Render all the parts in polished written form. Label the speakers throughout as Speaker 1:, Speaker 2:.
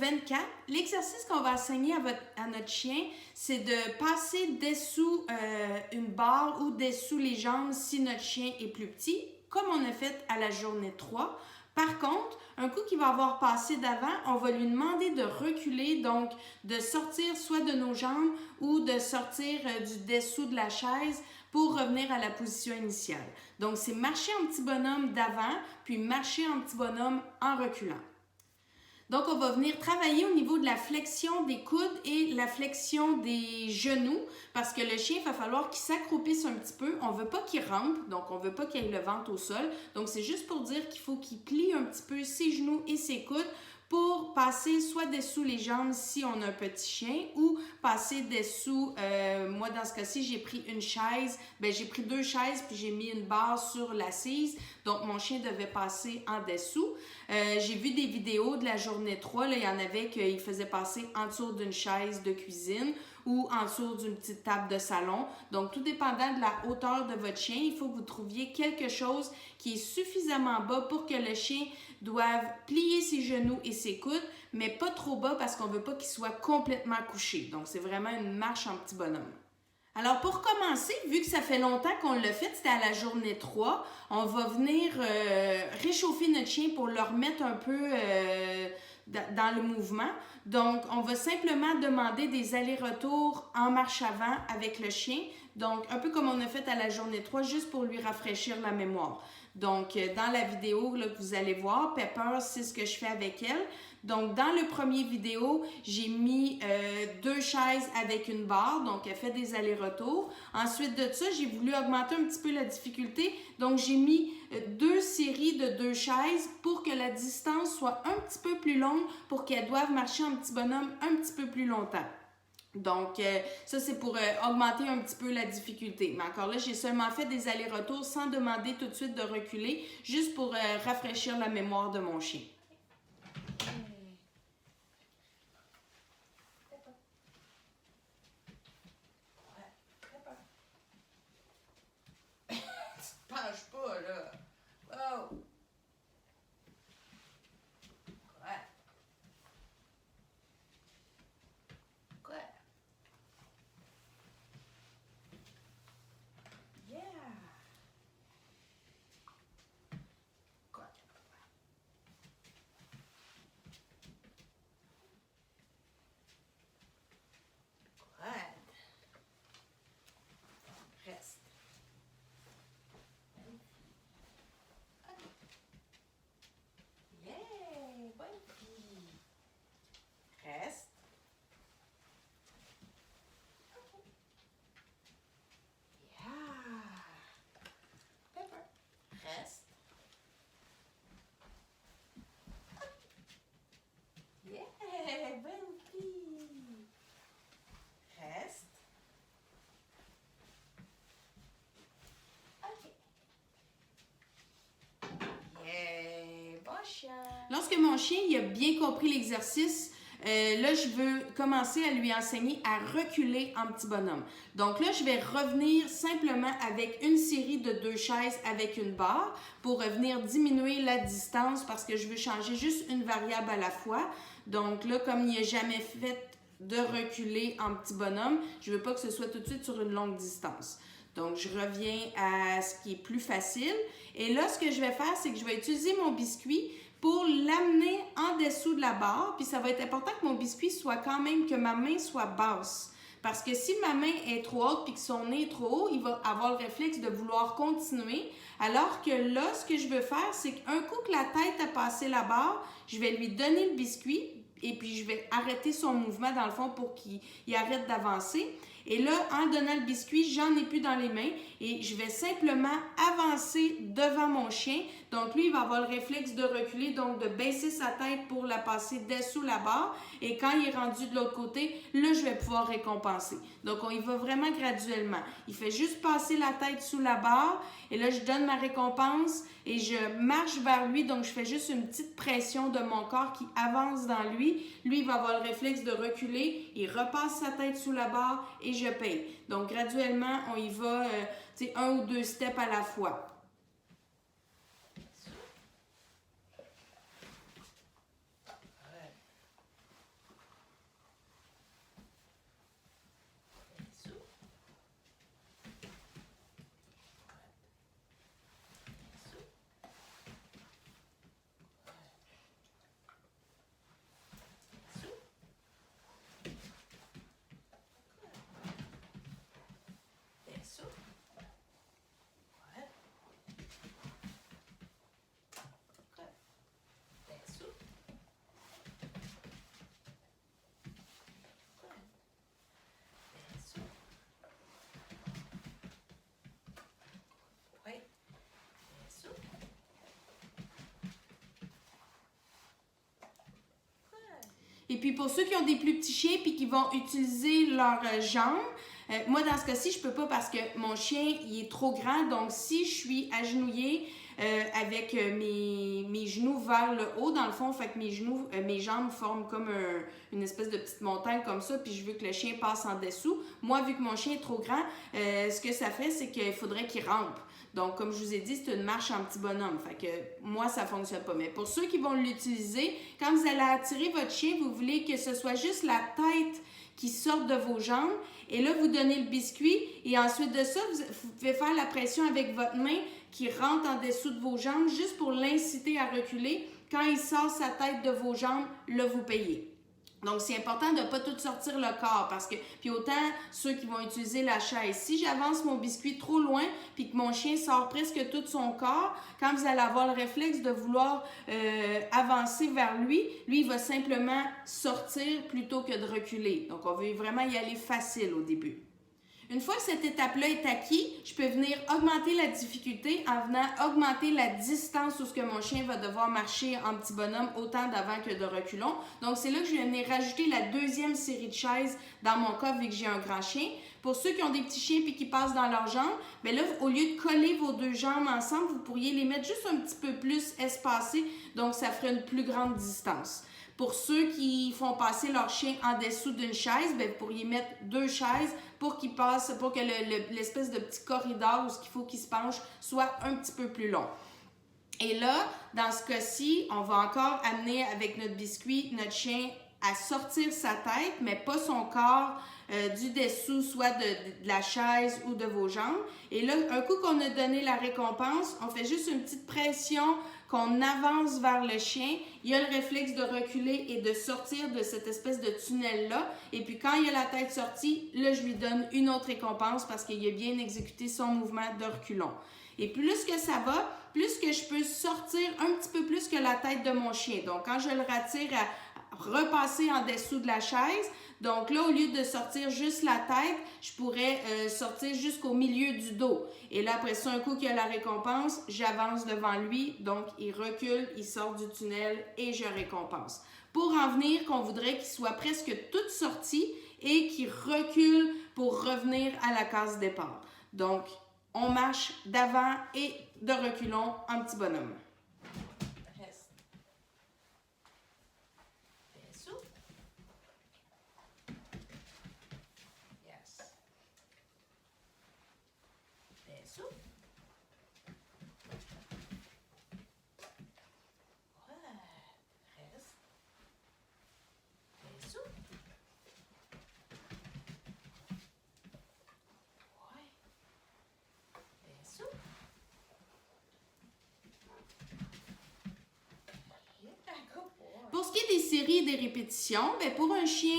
Speaker 1: 24. L'exercice qu'on va enseigner à notre chien, c'est de passer dessous une barre ou dessous les jambes si notre chien est plus petit, comme on a fait à la journée 3. Par contre, un coup qu'il va avoir passé d'avant, on va lui demander de reculer, donc de sortir soit de nos jambes ou de sortir du dessous de la chaise pour revenir à la position initiale. Donc, c'est marcher en petit bonhomme d'avant, puis marcher en petit bonhomme en reculant. Donc, on va venir travailler au niveau de la flexion des coudes et la flexion des genoux parce que le chien, il va falloir qu'il s'accroupisse un petit peu. On ne veut pas qu'il rampe, donc on ne veut pas qu'il ait le ventre au sol. Donc, c'est juste pour dire qu'il faut qu'il plie un petit peu ses genoux et ses coudes pour passer soit dessous les jambes si on a un petit chien ou passer dessous, moi dans ce cas-ci, j'ai pris une chaise, j'ai pris 2 chaises puis j'ai mis une barre sur l'assise, donc mon chien devait passer en dessous. J'ai vu des vidéos de la journée 3, là, il y en avait qui faisaient passer en dessous d'une chaise de cuisine ou en dessous d'une petite table de salon. Donc, tout dépendant de la hauteur de votre chien, il faut que vous trouviez quelque chose qui est suffisamment bas pour que le chien doive plier ses genoux et ses coudes, mais pas trop bas parce qu'on ne veut pas qu'il soit complètement couché. Donc, c'est vraiment une marche en petit bonhomme. Alors, pour commencer, vu que ça fait longtemps qu'on l'a fait, c'était à la journée 3, on va venir réchauffer notre chien pour le remettre un peu dans le mouvement. Donc, on va simplement demander des allers-retours en marche avant avec le chien. Donc, un peu comme on a fait à la journée 3, juste pour lui rafraîchir la mémoire. Donc, dans la vidéo là, que vous allez voir, Pepper, c'est ce que je fais avec elle. Donc, dans le premier vidéo, j'ai mis 2 chaises avec une barre, donc elle fait des allers-retours. Ensuite de ça, j'ai voulu augmenter un petit peu la difficulté, donc j'ai mis 2 séries de 2 chaises pour que la distance soit un petit peu plus longue, pour qu'elle doive marcher en petit bonhomme un petit peu plus longtemps. Donc, ça, c'est pour augmenter un petit peu la difficulté. Mais encore là, j'ai seulement fait des allers-retours sans demander tout de suite de reculer, juste pour rafraîchir la mémoire de mon chien. Penche pas, là. Oh! Quoi? Quoi? Yeah! Quoi? Quoi? Reste. Yeah! Bonne fille. Reste. Yeah! Pepper. Reste. Yeah! Bonne fille. Reste. OK. Yeah! Bon chien. Lorsque mon chien il a bien compris l'exercice, là, je veux commencer à lui enseigner à reculer en petit bonhomme. Donc là, je vais revenir simplement avec une série de 2 chaises avec une barre pour revenir diminuer la distance parce que je veux changer juste une variable à la fois. Donc là, comme il n'y a jamais fait de reculer en petit bonhomme, je ne veux pas que ce soit tout de suite sur une longue distance. Donc, je reviens à ce qui est plus facile. Et là, ce que je vais faire, c'est que je vais utiliser mon biscuit pour l'amener en dessous de la barre. Puis, ça va être important que mon biscuit soit quand même, que ma main soit basse. Parce que si ma main est trop haute puis que son nez est trop haut, il va avoir le réflexe de vouloir continuer. Alors que là, ce que je veux faire, c'est qu'un coup que la tête a passé la barre, je vais lui donner le biscuit et puis je vais arrêter son mouvement dans le fond pour qu'il arrête d'avancer. Et là, en donnant le biscuit, j'en ai plus dans les mains et je vais simplement avancer devant mon chien. Donc, lui, il va avoir le réflexe de reculer, donc de baisser sa tête pour la passer dessous la barre. Et quand il est rendu de l'autre côté, là, je vais pouvoir récompenser. Donc, on y va vraiment graduellement. Il fait juste passer la tête sous la barre et là, je donne ma récompense et je marche vers lui. Donc, je fais juste une petite pression de mon corps qui avance dans lui. Lui, il va avoir le réflexe de reculer. Il repasse sa tête sous la barre et je paye. Donc, graduellement, on y va, 1 ou 2 steps à la fois. Et puis pour ceux qui ont des plus petits chiens puis qui vont utiliser leurs jambes, moi dans ce cas-ci, je peux pas parce que mon chien il est trop grand. Donc si je suis agenouillée avec mes genoux vers le haut, dans le fond, fait que mes jambes forment comme une espèce de petite montagne comme ça, puis je veux que le chien passe en dessous. Moi, vu que mon chien est trop grand, ce que ça fait, c'est qu'il faudrait qu'il rampe. Donc, comme je vous ai dit, c'est une marche en petit bonhomme. Fait que moi, ça fonctionne pas. Mais pour ceux qui vont l'utiliser, quand vous allez attirer votre chien, vous voulez que ce soit juste la tête qui sorte de vos jambes. Et là, vous donnez le biscuit. Et ensuite de ça, vous pouvez faire la pression avec votre main qui rentre en dessous de vos jambes juste pour l'inciter à reculer. Quand il sort sa tête de vos jambes, là, vous payez. Donc, c'est important de ne pas tout sortir le corps parce que, puis autant ceux qui vont utiliser la chaise, si j'avance mon biscuit trop loin puis que mon chien sort presque tout son corps, quand vous allez avoir le réflexe de vouloir avancer vers lui, il va simplement sortir plutôt que de reculer. Donc, on veut vraiment y aller facile au début. Une fois que cette étape-là est acquise, je peux venir augmenter la difficulté en venant augmenter la distance où ce que mon chien va devoir marcher en petit bonhomme autant d'avant que de reculons. Donc, c'est là que je vais venir rajouter la deuxième série de chaises dans mon cas vu que j'ai un grand chien. Pour ceux qui ont des petits chiens et qui passent dans leurs jambes, bien là, au lieu de coller vos deux jambes ensemble, vous pourriez les mettre juste un petit peu plus espacées, donc ça ferait une plus grande distance. Pour ceux qui font passer leur chien en dessous d'une chaise, bien, vous pourriez mettre deux chaises pour qu'il passe, pour que l'espèce de petit corridor où ce qu'il faut qu'il se penche soit un petit peu plus long. Et là, dans ce cas-ci, on va encore amener avec notre biscuit notre chien à sortir sa tête, mais pas son corps du dessous, soit de la chaise ou de vos jambes. Et là, un coup qu'on a donné la récompense, on fait juste une petite pression, qu'on avance vers le chien. Il a le réflexe de reculer et de sortir de cette espèce de tunnel-là. Et puis quand il a la tête sortie, là, je lui donne une autre récompense parce qu'il a bien exécuté son mouvement de reculon. Et plus que ça va, plus que je peux sortir un petit peu plus que la tête de mon chien. Donc, quand je le rattire à repasser en dessous de la chaise, donc là, au lieu de sortir juste la tête, je pourrais sortir jusqu'au milieu du dos. Et là, après ça, un coup qu'il y a la récompense, j'avance devant lui. Donc, il recule, il sort du tunnel et je récompense. Pour en venir qu'on voudrait qu'il soit presque tout sorti et qu'il recule pour revenir à la case départ. Donc, on marche d'avant et de reculons en petit bonhomme. Reste. Fais ça. Yes. Fais ça. Ouais. Reste. Fais ça. Pour ce qui est des séries et des répétitions, bien pour un chien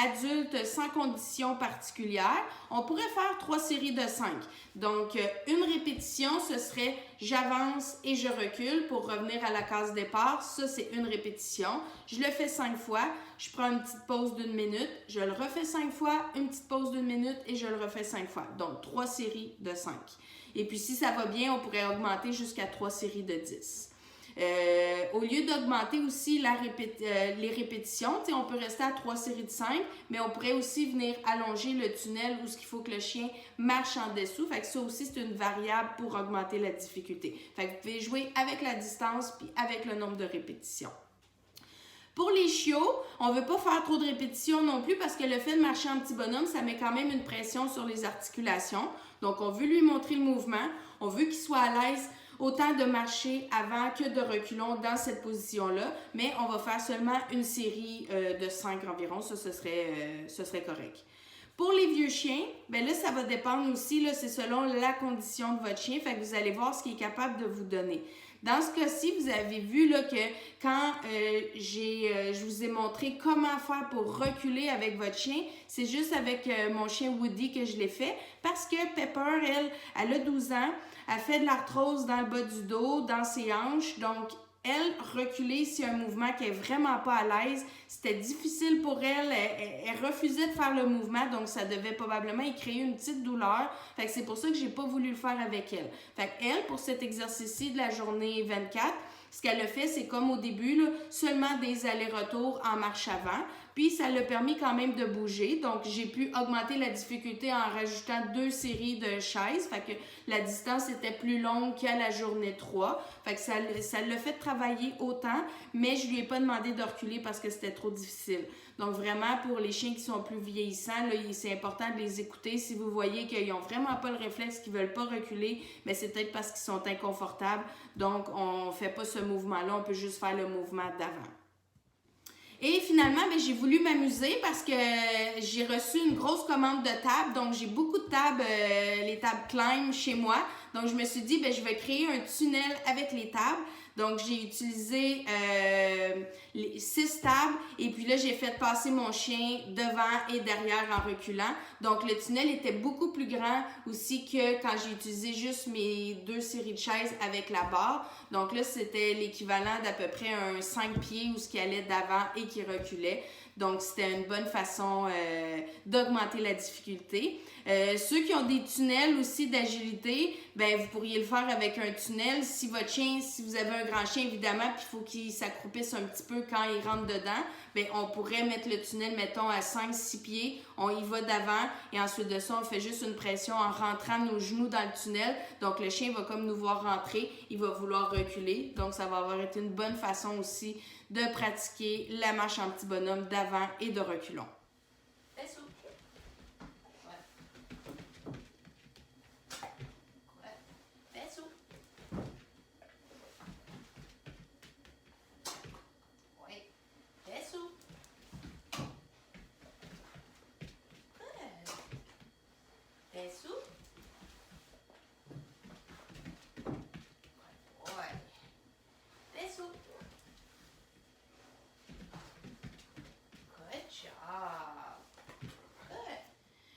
Speaker 1: adulte sans condition particulière, on pourrait faire 3 séries de 5. Donc, une répétition, ce serait j'avance et je recule pour revenir à la case départ. Ça, c'est une répétition. Je le fais 5 fois. Je prends une petite pause d'1 minute. Je le refais 5 fois, une petite pause d'1 minute et je le refais 5 fois. Donc, 3 séries de 5. Et puis, si ça va bien, on pourrait augmenter jusqu'à 3 séries de 10. Au lieu d'augmenter aussi les répétitions, on peut rester à 3 séries de 5, mais on pourrait aussi venir allonger le tunnel où il faut que le chien marche en dessous. Fait que ça aussi, c'est une variable pour augmenter la difficulté. Fait que vous pouvez jouer avec la distance puis avec le nombre de répétitions. Pour les chiots, on ne veut pas faire trop de répétitions non plus parce que le fait de marcher en petit bonhomme, ça met quand même une pression sur les articulations. Donc, on veut lui montrer le mouvement, on veut qu'il soit à l'aise autant de marcher avant que de reculons dans cette position-là, mais on va faire seulement une série de 5 environ, ça, ce serait correct. Pour les vieux chiens, bien là, ça va dépendre aussi, là, c'est selon la condition de votre chien, fait que vous allez voir ce qu'il est capable de vous donner. Dans ce cas-ci, vous avez vu là, que quand je vous ai montré comment faire pour reculer avec votre chien, c'est juste avec mon chien Woody que je l'ai fait parce que Pepper, elle a 12 ans, elle fait de l'arthrose dans le bas du dos, dans ses hanches, donc elle, reculer, c'est un mouvement qui est vraiment pas à l'aise. C'était difficile pour elle. Elle refusait de faire le mouvement, donc ça devait probablement y créer une petite douleur. Fait que c'est pour ça que j'ai pas voulu le faire avec elle. Fait que elle, pour cet exercice-ci de la journée 24, Ce qu'elle a fait, c'est comme au début, là, seulement des allers-retours en marche avant. Puis ça l'a permis quand même de bouger. Donc j'ai pu augmenter la difficulté en rajoutant 2 séries de chaises. Fait que la distance était plus longue qu'à la journée 3. Fait que ça l'a fait travailler autant, mais je lui ai pas demandé de reculer parce que c'était trop difficile. Donc vraiment, pour les chiens qui sont plus vieillissants, là, c'est important de les écouter. Si vous voyez qu'ils n'ont vraiment pas le réflexe, qu'ils veulent pas reculer, mais c'est peut-être parce qu'ils sont inconfortables. Donc on fait pas ce mouvement-là, on peut juste faire le mouvement d'avant. Et finalement, j'ai voulu m'amuser parce que j'ai reçu une grosse commande de tables. Donc, j'ai beaucoup de tables, les tables Climb chez moi. Donc, je me suis dit, je vais créer un tunnel avec les tables. Donc, j'ai utilisé les 6 tables et puis là, j'ai fait passer mon chien devant et derrière en reculant. Donc, le tunnel était beaucoup plus grand aussi que quand j'ai utilisé juste mes 2 séries de chaises avec la barre. Donc là, c'était l'équivalent d'à peu près un 5 pieds où ce qui allait d'avant et qui reculait. Donc, c'était une bonne façon d'augmenter la difficulté. Ceux qui ont des tunnels aussi d'agilité, vous pourriez le faire avec un tunnel. Si votre chien, si vous avez un grand chien, évidemment, puis il faut qu'il s'accroupisse un petit peu quand il rentre dedans, on pourrait mettre le tunnel, mettons, à 5-6 pieds. On y va d'avant et ensuite de ça, on fait juste une pression en rentrant nos genoux dans le tunnel. Donc, le chien va comme nous voir rentrer, il va vouloir reculer. Donc, ça va avoir été une bonne façon aussi de pratiquer la marche en petit bonhomme d'avant et de reculons.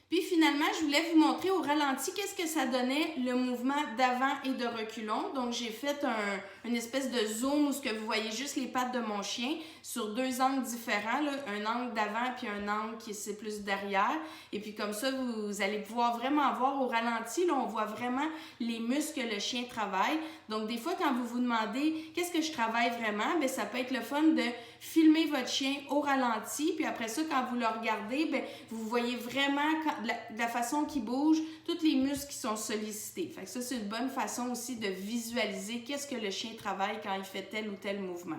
Speaker 1: Puis finalement, je voulais vous montrer au ralenti qu'est-ce que ça donnait le mouvement d'avant et de reculons. Donc, j'ai fait une espèce de zoom où ce que vous voyez juste les pattes de mon chien sur 2 angles différents, là, un angle d'avant puis un angle qui c'est plus derrière. Et puis comme ça, vous allez pouvoir vraiment voir au ralenti, là, on voit vraiment les muscles que le chien travaille. Donc, des fois, quand vous vous demandez qu'est-ce que je travaille vraiment, ça peut être le fun de filmer votre chien au ralenti. Puis après ça, quand vous le regardez, vous voyez vraiment de la façon qu'il bouge, tous les muscles qui sont sollicités. Fait que ça, c'est une bonne façon aussi de visualiser qu'est-ce que le chien travaille quand il fait tel ou tel mouvement.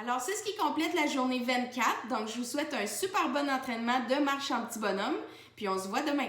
Speaker 1: Alors, c'est ce qui complète la journée 24. Donc, je vous souhaite un super bon entraînement de marche en petit bonhomme. Puis, on se voit demain.